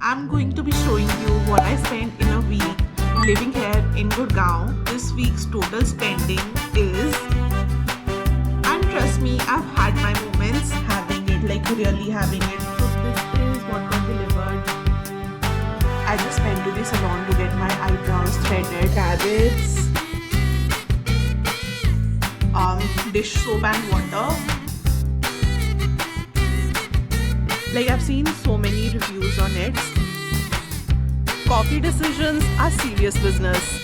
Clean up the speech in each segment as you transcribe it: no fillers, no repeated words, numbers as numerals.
I'm going to be showing you what I spent in a week living here in Gurgaon. This week's total spending is, and trust me, I've had my moments having it, like really having it. So this is what got delivered. I just went to the salon to get my eyebrows threaded, carrots, dish soap and water. Like, I've seen so many reviews on it. Coffee decisions are serious business.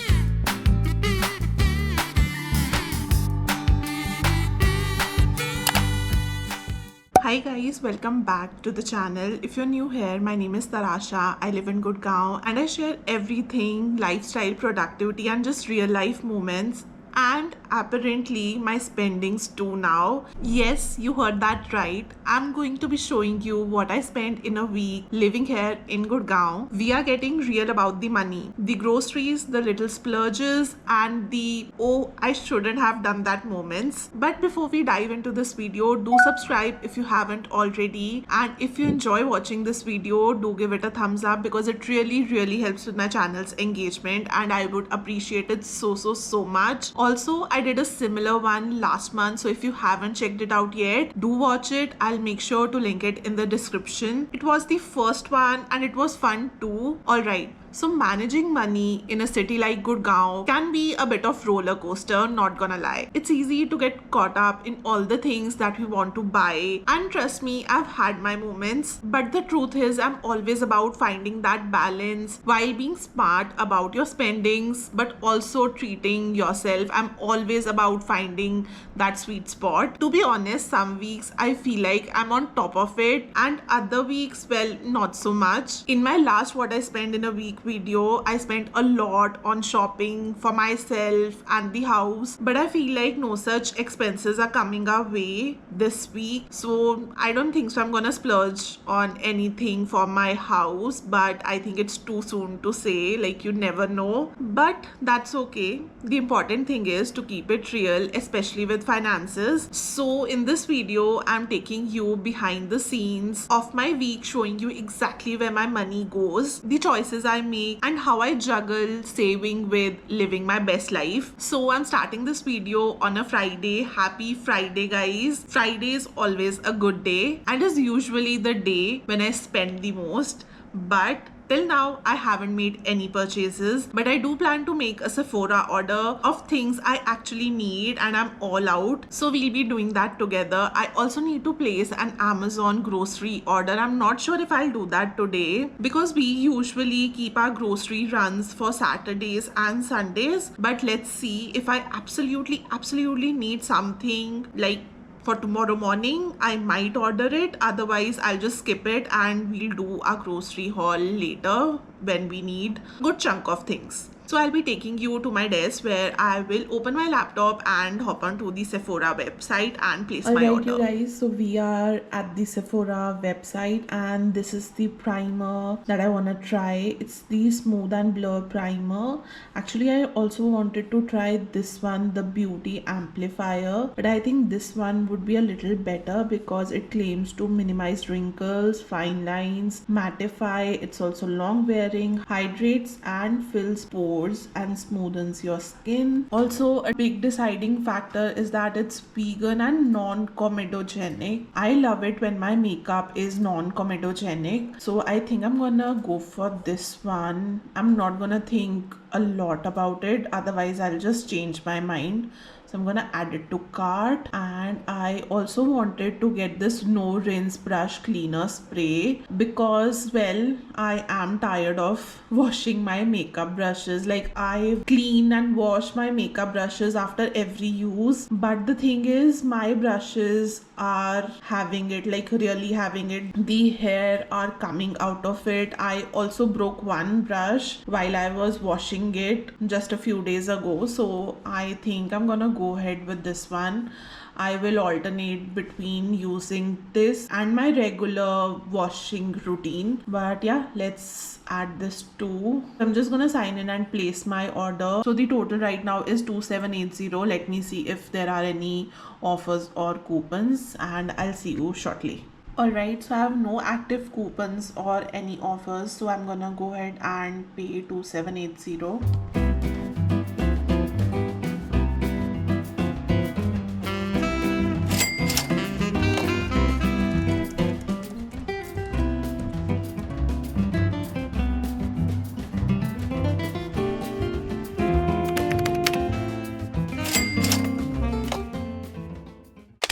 Hi guys, welcome back to the channel. If you're new here, my name is Tarasha. I live in Gurgaon and I share everything, lifestyle, productivity and just real life moments. And apparently my spendings too now. Yes, you heard that right. I'm going to be showing you what I spent in a week living here in Gurgaon. We are getting real about the money, the groceries, the little splurges and the oh I shouldn't have done that moments. But before we dive into this video, do subscribe if you haven't already, and if you enjoy watching this video, do give it a thumbs up because it really helps with my channel's engagement and I would appreciate it so much. Also, I did a similar one last month, so if you haven't checked it out yet, do watch it. I'll make sure to link it in the description. It was the first one and it was fun too. Alright. So managing money in a city like Gurgaon can be a bit of roller coaster, not gonna lie. It's easy to get caught up in all the things that we want to buy. And trust me, I've had my moments. But the truth is, I'm always about finding that balance while being smart about your spendings, but also treating yourself. I'm always about finding that sweet spot. To be honest, some weeks I feel like I'm on top of it and other weeks, well, not so much. In my last What I Spend in a Week video, I spent a lot on shopping for myself and the house, but I feel like no such expenses are coming our way this week, so I don't think so I'm gonna splurge on anything for my house. But I think it's too soon to say, like, you never know, but that's okay. The important thing is to keep it real, especially with finances. So in this video, I'm taking you behind the scenes of my week, showing you exactly where my money goes, the choices I make and how I juggle saving with living my best life. So I'm starting this video on a Friday. Happy Friday guys. Friday is always a good day and is usually the day when I spend the most, but till now, I haven't made any purchases, but I do plan to make a Sephora order of things I actually need and I'm all out. So we'll be doing that together. I also need to place an Amazon grocery order. I'm not sure if I'll do that today because we usually keep our grocery runs for Saturdays and Sundays. But let's see, if I absolutely need something like for tomorrow morning, I might order it. Otherwise, I'll just skip it and we'll do our grocery haul later when we need a good chunk of things. So I'll be taking you to my desk where I will open my laptop and hop onto the Sephora website and place my order. You guys, so we are at the Sephora website and this is the primer that I want to try. It's the Smooth and Blur primer. Actually, I also wanted to try this one, the Beauty Amplifier, but I think this one would be a little better because it claims to minimize wrinkles, fine lines, mattify. It's also long wearing, hydrates and fills pores and smoothens your skin. Also, a big deciding factor is that it's vegan and non-comedogenic. I love it when my makeup is non-comedogenic, so I think I'm gonna go for this one. I'm not gonna think a lot about it, otherwise I'll just change my mind. So I'm gonna add it to cart. And I also wanted to get this no rinse brush cleaner spray because, well, I am tired of washing my makeup brushes. Like, I clean and wash my makeup brushes after every use, but the thing is my brushes are having it, like really having it. The hair are coming out of it. I also broke one brush while I was washing it just a few days ago, so I think I'm gonna go ahead with this one. I will alternate between using this and my regular washing routine. But yeah, let's add this too. I'm just gonna sign in and place my order. So the total right now is 2780. Let me see if there are any offers or coupons and I'll see you shortly. Alright, so I have no active coupons or any offers, so I'm gonna go ahead and pay 2780.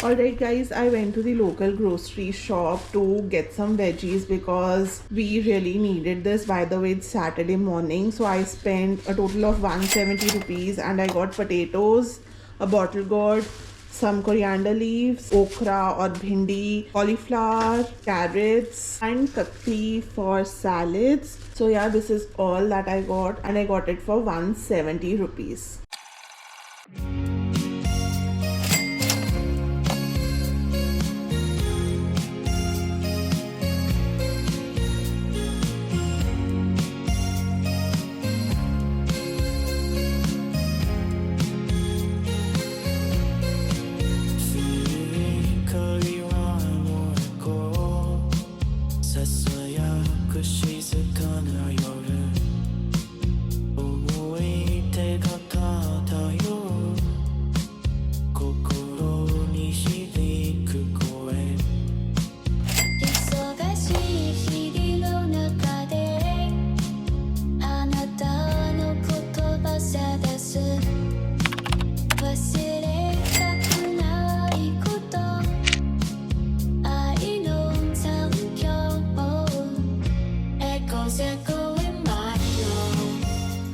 Alright guys, I went to the local grocery shop to get some veggies because we really needed this. By the way, it's Saturday morning, so I spent a total of 170 rupees and I got potatoes, a bottle gourd, some coriander leaves, okra or bhindi, cauliflower, carrots and kakti for salads. So yeah, this is all that I got and I got it for 170 rupees.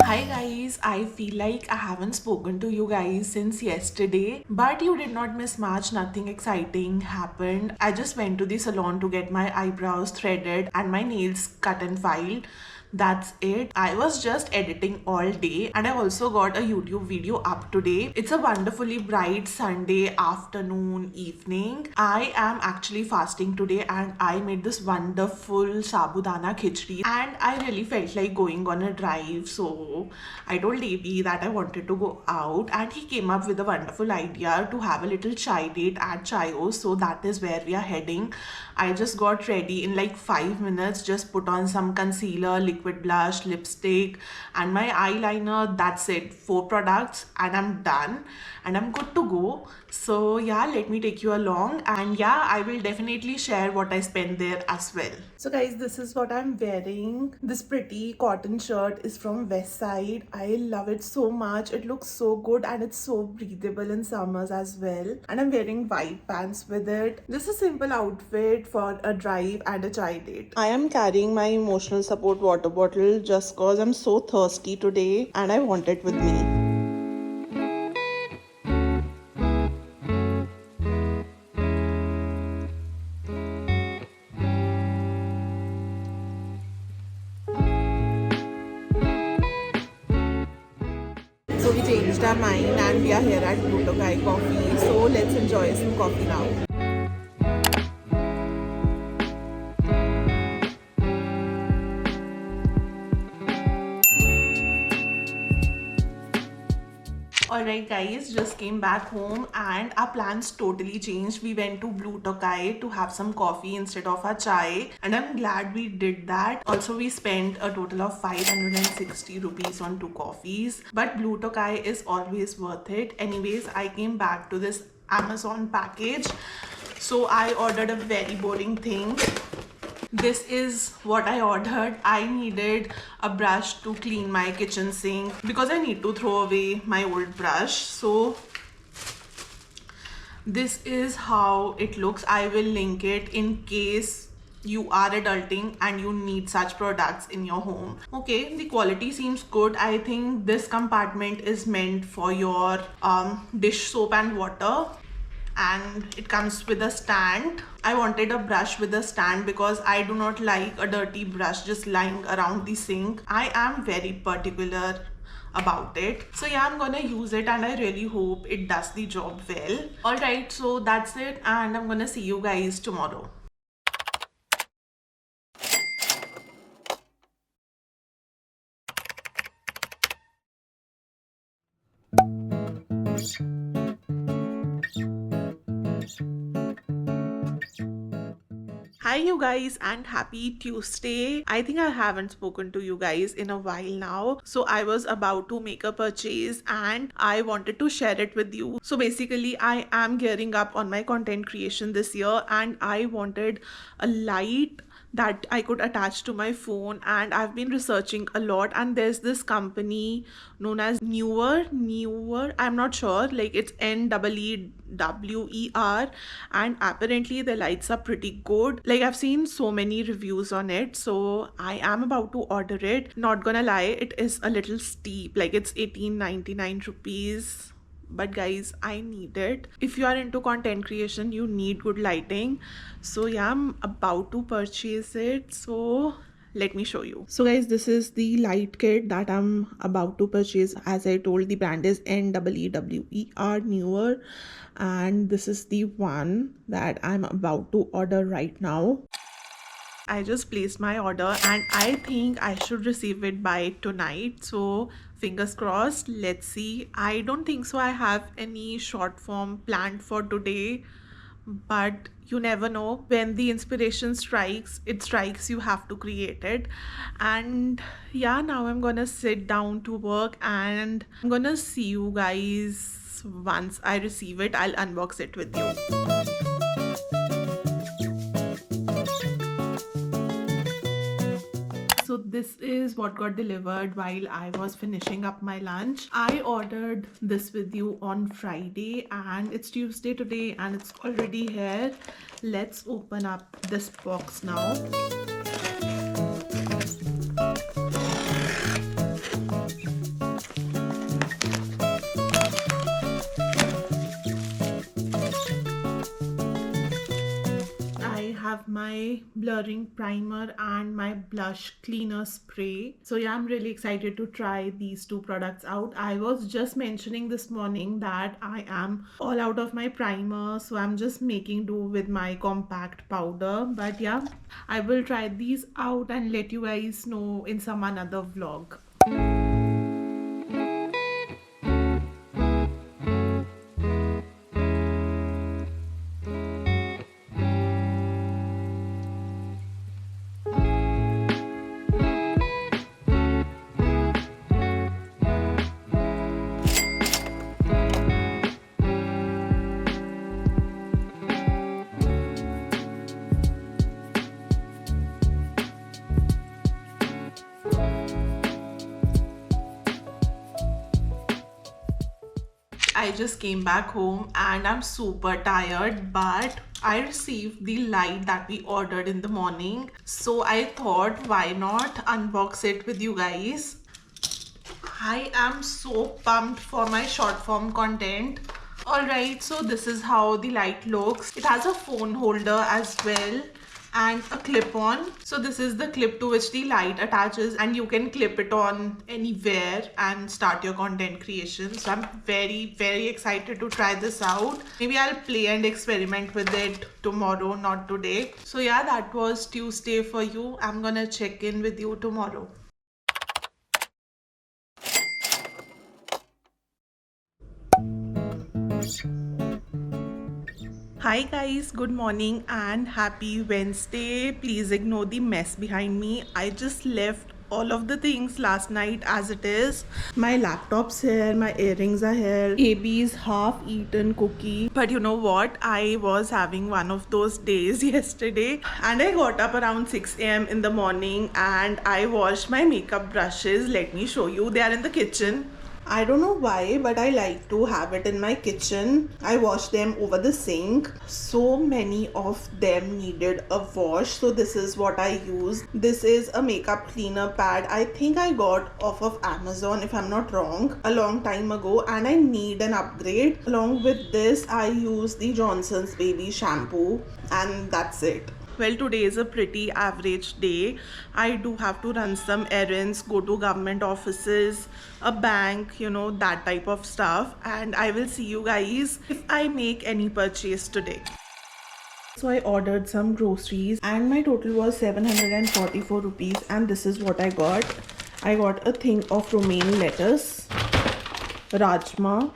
Hi guys, I feel like I haven't spoken to you guys since yesterday, but you did not miss much. Nothing exciting happened. I just went to the salon to get my eyebrows threaded and my nails cut and filed. That's it. I was just editing all day and I also got a YouTube video up today. It's a wonderfully bright Sunday afternoon, evening. I am actually fasting today and I made this wonderful sabudana khichdi and I really felt like going on a drive. So I told AB that I wanted to go out and he came up with a wonderful idea to have a little chai date at Chayo. So that is where we are heading. I just got ready in like 5 minutes, just put on some concealer, liquid blush, lipstick, and my eyeliner. That's it. 4 products, and I'm done. And I'm good to go. So, yeah, let me take you along. And yeah, I will definitely share what I spent there as well. So, guys, this is what I'm wearing. This pretty cotton shirt is from West Side. I love it so much. It looks so good and it's so breathable in summers as well. And I'm wearing white pants with it. Just a simple outfit for a drive and a chai date. I am carrying my emotional support water bottle just cause I'm so thirsty today and I want it with me. So we changed our mind and we are here at Blue Tokai Coffee. So let's enjoy some coffee now. Alright guys, just came back home and our plans totally changed. We went to Blue Tokai to have some coffee instead of our chai and I'm glad we did that. Also we spent a total of 560 rupees on 2 coffees, but Blue Tokai is always worth it. Anyways, I came back to this Amazon package. So I ordered a very boring thing. This is what I ordered. I needed a brush to clean my kitchen sink because I need to throw away my old brush. So this is how it looks. I will link it in case you are adulting and you need such products in your home. Okay, the quality seems good. I think this compartment is meant for your dish soap and water, and it comes with a stand. I wanted a brush with a stand because I do not like a dirty brush just lying around the sink. I am very particular about it. So yeah, I'm gonna use it and I really hope it does the job well. Alright, so that's it and I'm gonna see you guys tomorrow. Hi, you guys, and happy Tuesday. I think I haven't spoken to you guys in a while now. So, I was about to make a purchase and I wanted to share it with you. So, basically, I am gearing up on my content creation this year and I wanted a light that I could attach to my phone, and I've been researching a lot, and there's this company known as Newer, I'm not sure, like it's NEEWER, and apparently the lights are pretty good. Like I've seen so many reviews on it, so I am about to order it. Not gonna lie, it is a little steep, like it's 18.99 rupees, but guys, I need it. If you are into content creation, you need good lighting. So yeah, I'm about to purchase it, so let me show you. So guys, this is the light kit that I'm about to purchase. As I told, the brand is NEEWER, Newer, and this is the one that I'm about to order right now. I just placed my order and I think I should receive it by tonight. So fingers crossed, let's see. I don't think so I have any short form planned for today, but you never know. When the inspiration strikes, it strikes, you have to create it. And yeah, now I'm gonna sit down to work and I'm gonna see you guys once I receive it. I'll unbox it with you. So this is what got delivered while I was finishing up my lunch. I ordered this with you on Friday and it's Tuesday today and it's already here. Let's open up this box now. I have my blurring primer and my blush cleaner spray. So yeah, I'm really excited to try these two products out. I was just mentioning this morning that I am all out of my primer, so I'm just making do with my compact powder. But yeah, I will try these out and let you guys know in some another vlog. I just came back home and I'm super tired, but I received the light that we ordered in the morning. So I thought, why not unbox it with you guys? I am so pumped for my short form content. Alright, so this is how the light looks. It has a phone holder as well and a clip on. So this is the clip to which the light attaches and you can clip it on anywhere and start your content creation. So I'm very excited to try this out. Maybe I'll play and experiment with it tomorrow, not today. So yeah, that was Tuesday for you. I'm gonna check in with you tomorrow. Hi guys, good morning and happy Wednesday. Please ignore the mess behind me. I just left all of the things last night as it is. My laptop's here, my earrings are here, AB's half-eaten cookie. But you know what? I was having one of those days yesterday and I got up around 6 a.m. in the morning and I washed my makeup brushes. Let me show you. They are in the kitchen. I don't know why, but I like to have it in my kitchen. I wash them over the sink. So many of them needed a wash. So this is what I use. This is a makeup cleaner pad. I think I got off of Amazon, if I'm not wrong, a long time ago. And I need an upgrade. Along with this, I use the Johnson's Baby shampoo. And that's it. Well, today is a pretty average day. I do have to run some errands, go to government offices, a bank, you know, that type of stuff. And I will see you guys if I make any purchase today. So I ordered some groceries and my total was 744 rupees and this is what I got. I got a thing of romaine lettuce, rajma,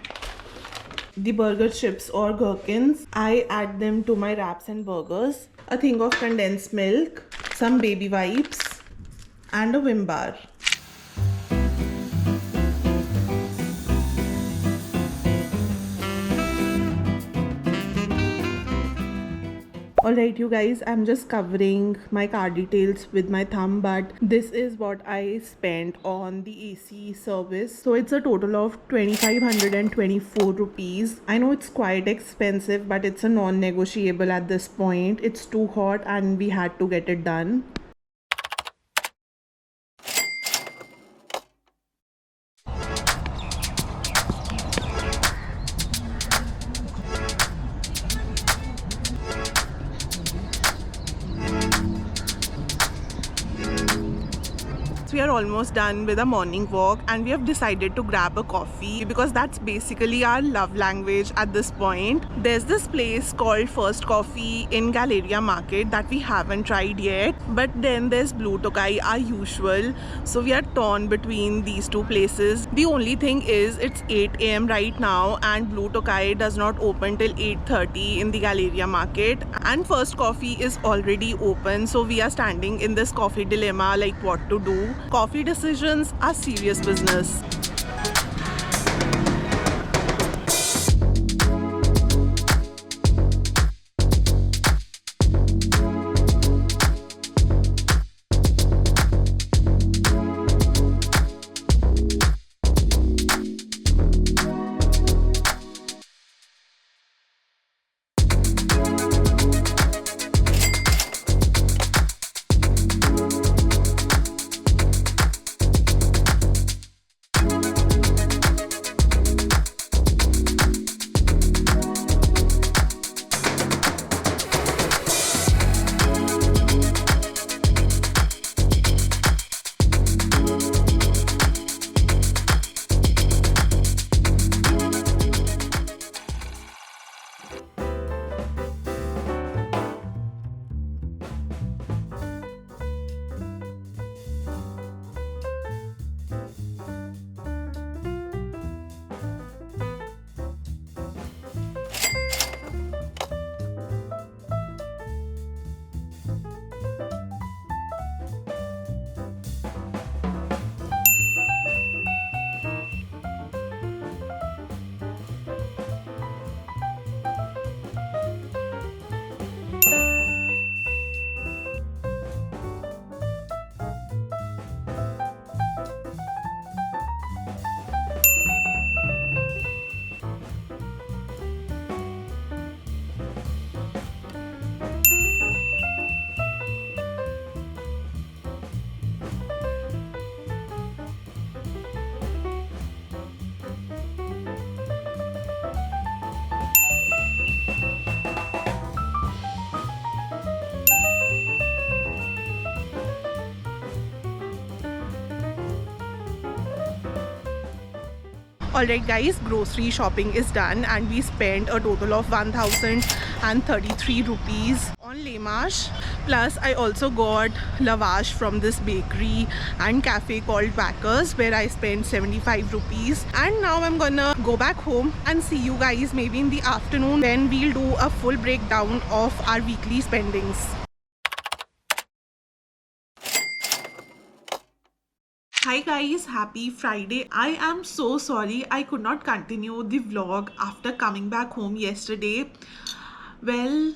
the burger chips or gherkins. I add them to my wraps and burgers. a thing of condensed milk, some baby wipes, and a Vim bar. Alright you guys, I'm just covering my card details with my thumb, but this is what I spent on the AC service. So it's a total of 2524 rupees. I know it's quite expensive, but it's a non-negotiable at this point. It's too hot and we had to get it done. We are almost done with a morning walk and we have decided to grab a coffee because that's basically our love language at this point. There's this place called First Coffee in Galleria Market that we haven't tried yet, but then there's Blue Tokai, our usual. So we are torn between these two places. The only thing is it's 8 a.m. right now and Blue Tokai does not open till 8:30 in the Galleria Market, and First Coffee is already open. So we are standing in this coffee dilemma, like what to do. Coffee decisions are serious business. Alright guys, grocery shopping is done and we spent a total of 1033 rupees on Lemash. Plus I also got lavash from this bakery and cafe called Backers where I spent 75 rupees. And now I'm gonna go back home and see you guys maybe in the afternoon when we'll do a full breakdown of our weekly spendings. Hi guys, happy Friday. I am so sorry I could not continue the vlog after coming back home yesterday. Well,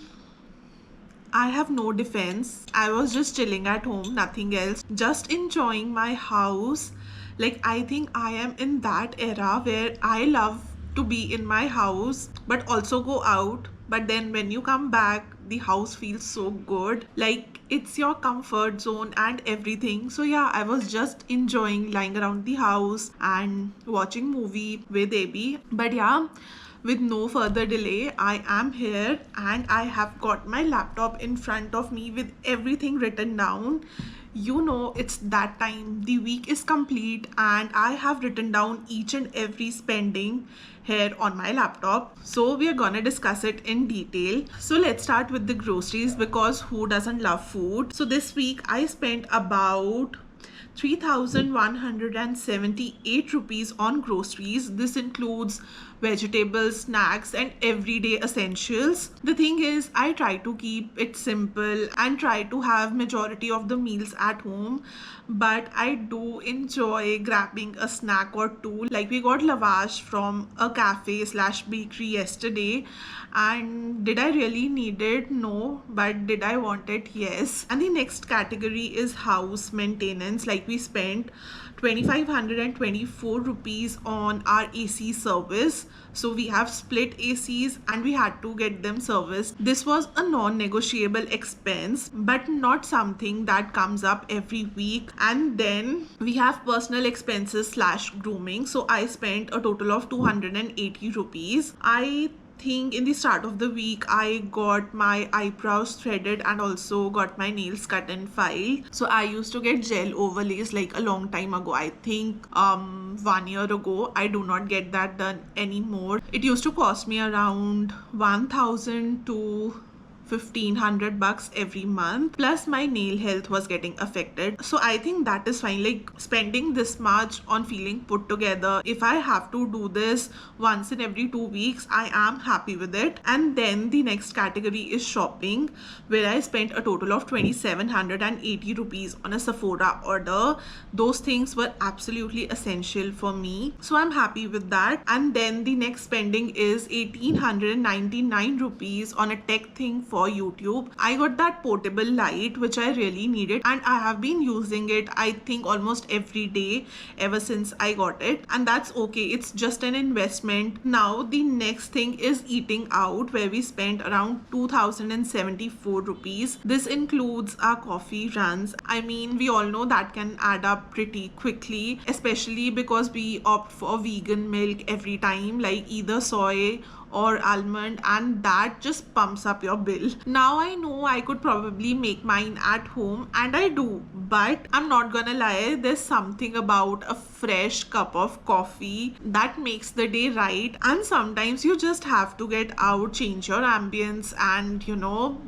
I have no defense. I was just chilling at home, nothing else, just enjoying my house. Like, I think I am in that era where I love to be in my house but also go out, but then when you come back the house feels so good, like it's your comfort zone and everything. So yeah, I was just enjoying lying around the house and watching movie with Abby. But yeah, with no further delay, I am here and I have got my laptop in front of me with everything written down. You know, it's that time, the week is complete and I have written down each and every spending here on my laptop. So we are gonna discuss it in detail. So let's start with the groceries because who doesn't love food? So this week I spent about 3,178 rupees on groceries. This includes vegetables, snacks, and everyday essentials. The thing is, I try to keep it simple and try to have majority of the meals at home, but I do enjoy grabbing a snack or two. Like we got lavash from a cafe slash bakery yesterday, and did I really need it? No, but did I want it? Yes. And the next category is house maintenance. Like we spent 2,524 rupees on our AC service. So we have split ACs and we had to get them serviced. This was a non-negotiable expense, but not something that comes up every week. And then we have personal expenses slash grooming. So I spent a total of 280 rupees. I think in the start of the week I got my eyebrows threaded and also got my nails cut and filed. So I used to get gel overlays like a long time ago. I think 1 year ago. I do not get that done anymore. It used to cost me around 1,000 to 1,500 bucks every month, plus my nail health was getting affected. So I think that is fine. Like spending this much on feeling put together, if I have to do this once in every 2 weeks, I am happy with it. And then the next category is shopping, where I spent a total of 2,780 rupees on a Sephora order. Those things were absolutely essential for me, so I'm happy with that. And then the next spending is 1,899 rupees on a tech thing for YouTube. I got that portable light which I really needed, and I have been using it I think almost every day ever since I got it, and that's okay. It's just an investment. Now the next thing is eating out, where we spent around 2,074 rupees. This includes our coffee runs. I mean, we all know that can add up pretty quickly, especially because we opt for vegan milk every time, like either soy or almond, and that just pumps up your bill. Now I know I could probably make mine at home, and I do, but I'm not gonna lie, there's something about a fresh cup of coffee that makes the day right. And sometimes you just have to get out, change your ambience, and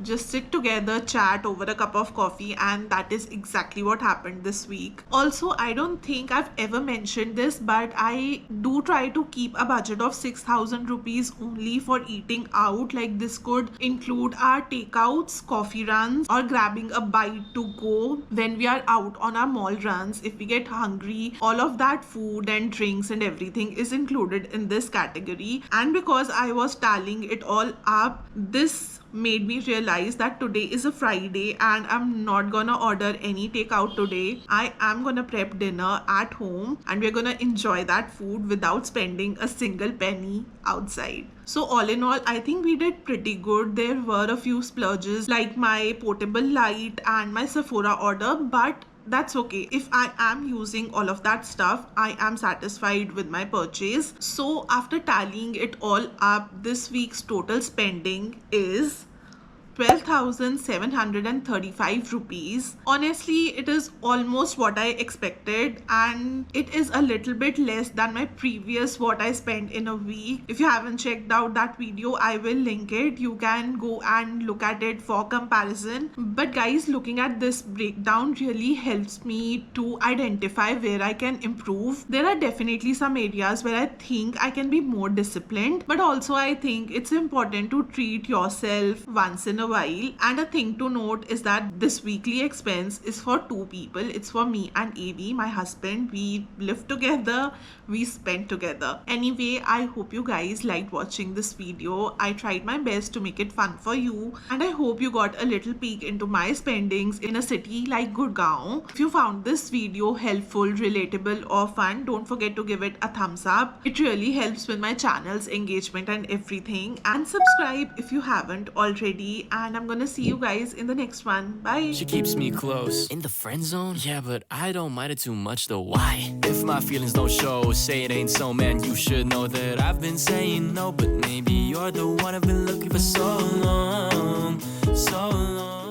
just sit together, chat over a cup of coffee, and that is exactly what happened this week. Also, I don't think I've ever mentioned this, but I do try to keep a budget of 6,000 rupees only for eating out. Like this could include our takeouts, coffee runs, or grabbing a bite to go when we are out on our mall runs. If we get hungry, all of that food and drinks and everything is included in this category. And because I was tallying it all up, this made me realize that today is a Friday and I'm not gonna order any takeout today. I am gonna prep dinner at home and we're gonna enjoy that food without spending a single penny outside. So all in all, I think we did pretty good. There were a few splurges like my portable light and my Sephora order, but that's okay. If I am using all of that stuff, I am satisfied with my purchase. So after tallying it all up, this week's total spending is 12,735 rupees. Honestly, it is almost what I expected, and it is a little bit less than my previous what I spent in a week. If you haven't checked out that video, I will link it. You can go and look at it for comparison. But guys, looking at this breakdown really helps me to identify where I can improve. There are definitely some areas where I think I can be more disciplined, but also I think it's important to treat yourself once in a while. And a thing to note is that this weekly expense is for two people. It's for me and AV, my husband. We live together, we spend together. Anyway, I hope you guys liked watching this video. I tried my best to make it fun for you, and I hope you got a little peek into my spendings in a city like Gurgaon. If you found this video helpful, relatable, or fun, don't forget to give it a thumbs up. It really helps with my channel's engagement and everything. And subscribe if you haven't already. And I'm gonna see you guys in the next one. Bye. She keeps me close. In the friend zone? Yeah, but I don't mind it too much though. Why? If my feelings don't show, say it ain't so, man. You should know that I've been saying no, but maybe you're the one I've been looking for so long. So long.